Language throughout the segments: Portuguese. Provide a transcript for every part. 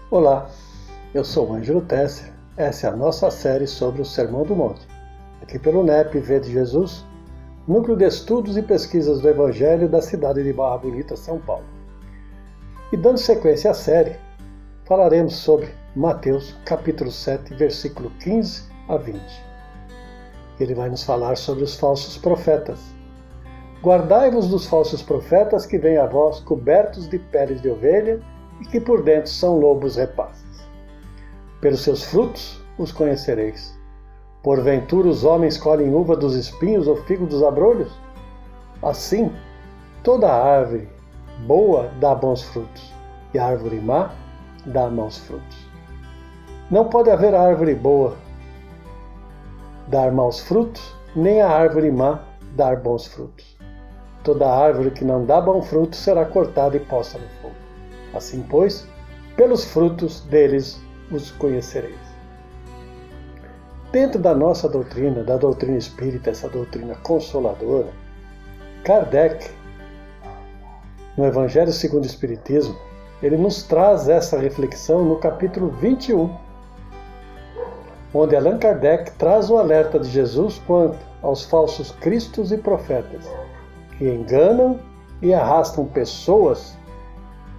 Olá, eu sou o Ângelo Tesser. Essa é a nossa série sobre o Sermão do Monte, aqui pelo NEP Vê de Jesus, Núcleo de Estudos e Pesquisas do Evangelho da cidade de Barra Bonita, São Paulo. E dando sequência à série, falaremos sobre Mateus capítulo 7, versículo 15 a 20. Ele vai nos falar sobre os falsos profetas. Guardai-vos dos falsos profetas que vêm a vós cobertos de peles de ovelha e que por dentro são lobos rapaces. Pelos seus frutos os conhecereis. Porventura os homens colhem uva dos espinhos ou figo dos abrolhos? Assim, toda árvore boa dá bons frutos, e a árvore má dá maus frutos. Não pode haver árvore boa dar maus frutos, nem a árvore má dar bons frutos. Toda árvore que não dá bom fruto será cortada e posta no fogo. Assim, pois, pelos frutos deles os conhecereis. Dentro da nossa doutrina, da doutrina espírita, essa doutrina consoladora, Kardec, no Evangelho segundo o Espiritismo, ele nos traz essa reflexão no capítulo 21, onde Allan Kardec traz o alerta de Jesus quanto aos falsos cristos e profetas, que enganam e arrastam pessoas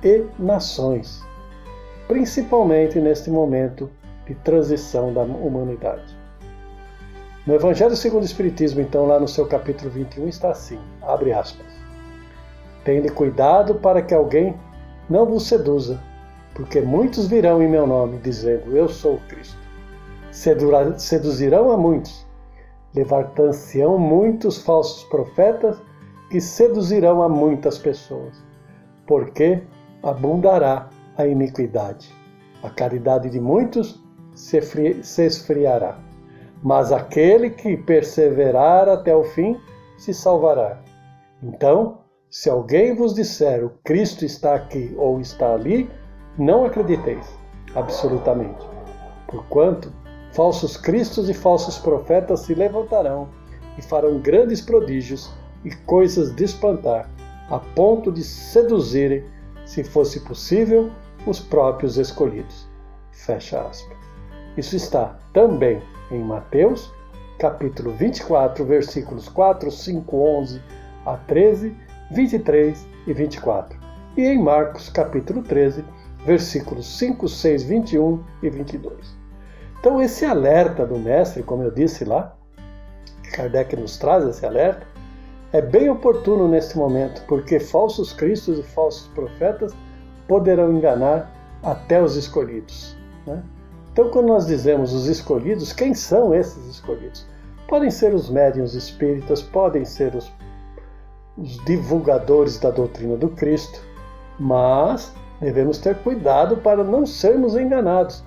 e nações, principalmente neste momento de transição da humanidade. No Evangelho segundo o Espiritismo, então, lá no seu capítulo 21, está assim, abre aspas: Tende cuidado para que alguém não vos seduza, porque muitos virão em meu nome, dizendo, eu sou o Cristo. Seduzirão a muitos, levar-se-ão muitos falsos profetas que seduzirão a muitas pessoas, porque abundará a iniquidade. A caridade de muitos se esfriará, mas aquele que perseverar até o fim se salvará. Então, se alguém vos disser o Cristo está aqui ou está ali, não acrediteis, absolutamente. Porquanto, falsos cristos e falsos profetas se levantarão e farão grandes prodígios e coisas de espantar, a ponto de seduzirem, se fosse possível, os próprios escolhidos. Fecha aspas. Isso está também em Mateus, capítulo 24, versículos 4, 5, 11 a 13, 23 e 24. E em Marcos, capítulo 13, versículos 5, 6, 21 e 22. Então esse alerta do Mestre, como eu disse lá, Kardec nos traz esse alerta, é bem oportuno neste momento, porque falsos cristos e falsos profetas poderão enganar até os escolhidos, né? Então, quando nós dizemos os escolhidos, quem são esses escolhidos? Podem ser os médiuns espíritas, podem ser os divulgadores da doutrina do Cristo, mas devemos ter cuidado para não sermos enganados,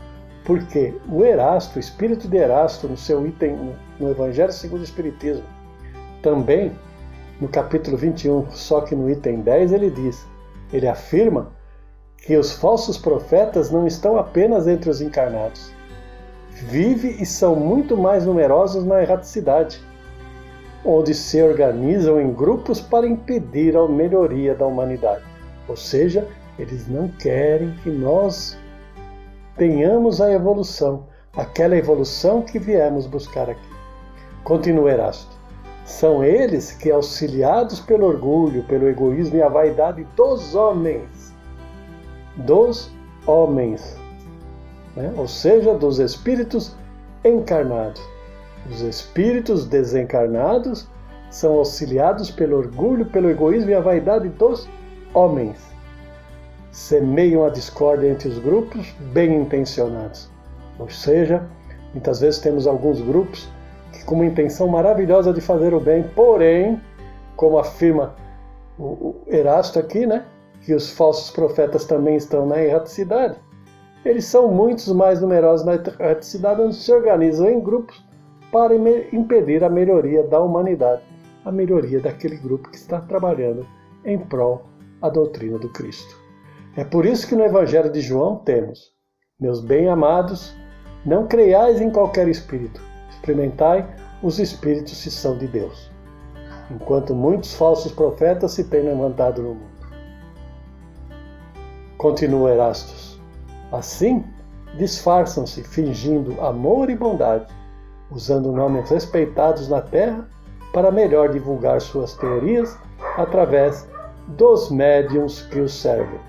porque o Erasto, o espírito de Erasto, no seu item no Evangelho segundo o Espiritismo, também no capítulo 21, só que no item 10, ele afirma que os falsos profetas não estão apenas entre os encarnados. Vivem e são muito mais numerosos na erraticidade, onde se organizam em grupos para impedir a melhoria da humanidade. Ou seja, eles não querem que nós tenhamos a evolução, aquela evolução que viemos buscar aqui. Continua Erasto. São eles que, auxiliados pelo orgulho, pelo egoísmo e a vaidade dos homens, né? Ou seja, dos espíritos encarnados. Os espíritos desencarnados são auxiliados pelo orgulho, pelo egoísmo e a vaidade dos homens. Semeiam a discórdia entre os grupos bem intencionados. Ou seja, muitas vezes temos alguns grupos que com uma intenção maravilhosa de fazer o bem, porém, como afirma o Erasto aqui, né, que os falsos profetas também estão na erraticidade, eles são muitos mais numerosos na erraticidade, onde se organizam em grupos para impedir a melhoria da humanidade, a melhoria daquele grupo que está trabalhando em prol da doutrina do Cristo. É por isso que no Evangelho de João temos: meus bem-amados, não creiais em qualquer espírito, experimentai os espíritos se são de Deus, enquanto muitos falsos profetas se têm levantado no mundo. Continua Erastus. Assim, disfarçam-se fingindo amor e bondade, usando nomes respeitados na terra para melhor divulgar suas teorias através dos médiuns que os servem.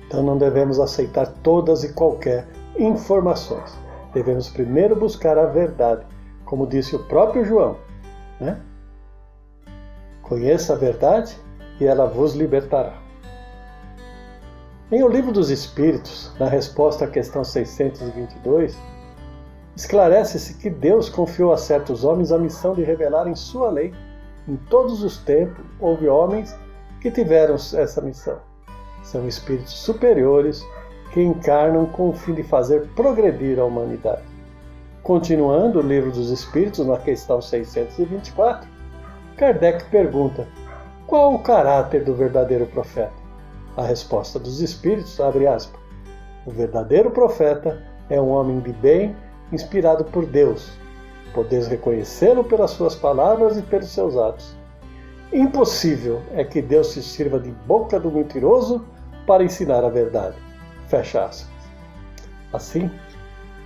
Então não devemos aceitar todas e qualquer informações. Devemos primeiro buscar a verdade, como disse o próprio João, né? Conheça a verdade e ela vos libertará. Em O Livro dos Espíritos, na resposta à questão 622, esclarece-se que Deus confiou a certos homens a missão de revelar em sua lei. Em todos os tempos houve homens que tiveram essa missão. São espíritos superiores que encarnam com o fim de fazer progredir a humanidade. Continuando o Livro dos Espíritos, na questão 624, Kardec pergunta: qual o caráter do verdadeiro profeta? A resposta dos Espíritos, abre aspas, o verdadeiro profeta é um homem de bem, inspirado por Deus. Podeis reconhecê-lo pelas suas palavras e pelos seus atos. Impossível é que Deus se sirva de boca do mentiroso para ensinar a verdade. Fecha aspas. Assim,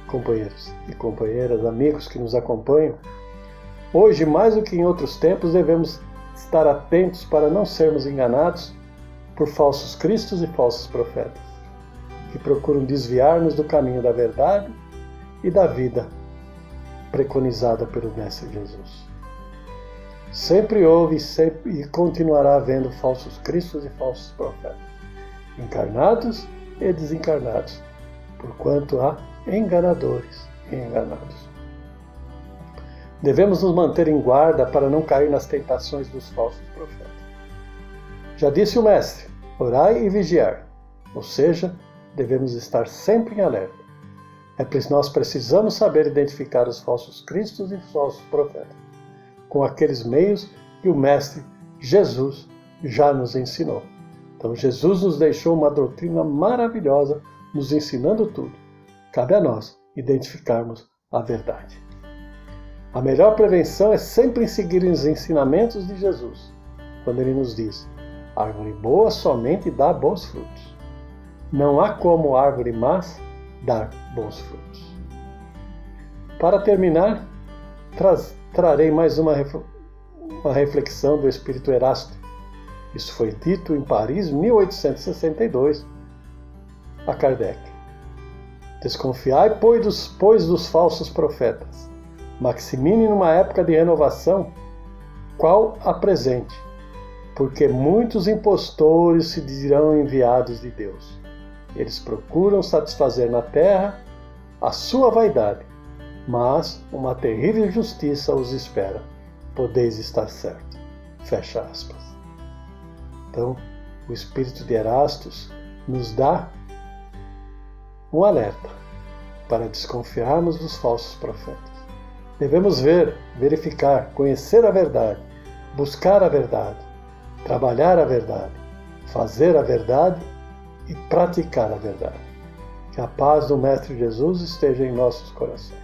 companheiros e companheiras, amigos que nos acompanham, hoje, mais do que em outros tempos, devemos estar atentos para não sermos enganados por falsos cristos e falsos profetas, que procuram desviar-nos do caminho da verdade e da vida preconizada pelo Mestre Jesus. Sempre houve e continuará havendo falsos cristos e falsos profetas, encarnados e desencarnados, porquanto há enganadores e enganados. Devemos nos manter em guarda para não cair nas tentações dos falsos profetas. Já disse o Mestre, orai e vigiar, ou seja, devemos estar sempre em alerta. Nós precisamos saber identificar os falsos cristos e falsos profetas, com aqueles meios que o Mestre Jesus já nos ensinou. Então Jesus nos deixou uma doutrina maravilhosa, nos ensinando tudo. Cabe a nós identificarmos a verdade. A melhor prevenção é sempre seguir os ensinamentos de Jesus, quando ele nos diz: árvore boa somente dá bons frutos. Não há como árvore más dar bons frutos. Para terminar, trarei mais uma reflexão do Espírito Erasto. Isso foi dito em Paris, 1862, a Kardec. Desconfiai, pois, dos falsos profetas. Maximine numa época de renovação, qual a presente, porque muitos impostores se dirão enviados de Deus. Eles procuram satisfazer na terra a sua vaidade, mas uma terrível justiça os espera. Podeis estar certo. Fecha aspas. Então, o Espírito de Erastus nos dá um alerta para desconfiarmos dos falsos profetas. Devemos verificar, conhecer a verdade, buscar a verdade, trabalhar a verdade, fazer a verdade e praticar a verdade. Que a paz do Mestre Jesus esteja em nossos corações.